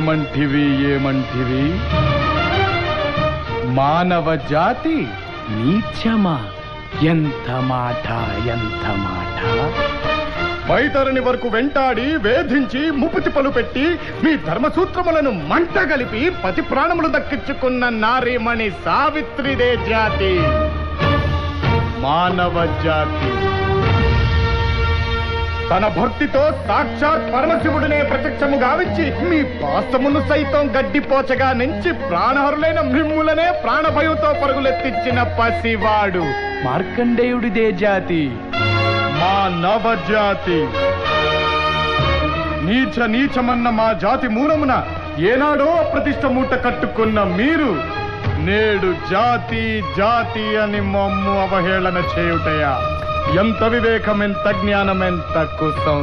ఏమంటివి మానవ జాతి నీచమా? ఎంత మాట! వైతరుని వరకు వెంటాడి వేధించి ముప్పుతిప్పలు పెట్టి మీ ధర్మసూత్రములను మంట కలిపి పతి ప్రాణములు దక్కించుకున్న నారీమణి సావిత్రిదే జాతి, మానవ జాతి. తన భక్తితో సాక్షాత్ పరమశివుడినే ప్రత్యక్షము గావించి మీ పాసమును సైతం గడ్డిపోచగా నుంచి ప్రాణహరులైన మిమ్ములనే ప్రాణభయంతో పరుగులెత్తించిన పసివాడు మార్కండేయుడిదే జాతి, మా నవజాతి. నీచమన్న మా జాతి మూలమున ఏనాడో అప్రతిష్ట మూట కట్టుకున్న మీరు నేడు జాతి అని మమ్ము అవహేళన చేయుటయా? ఎంత వివేకం, ఎంత జ్ఞానం, ఎంత కుసం!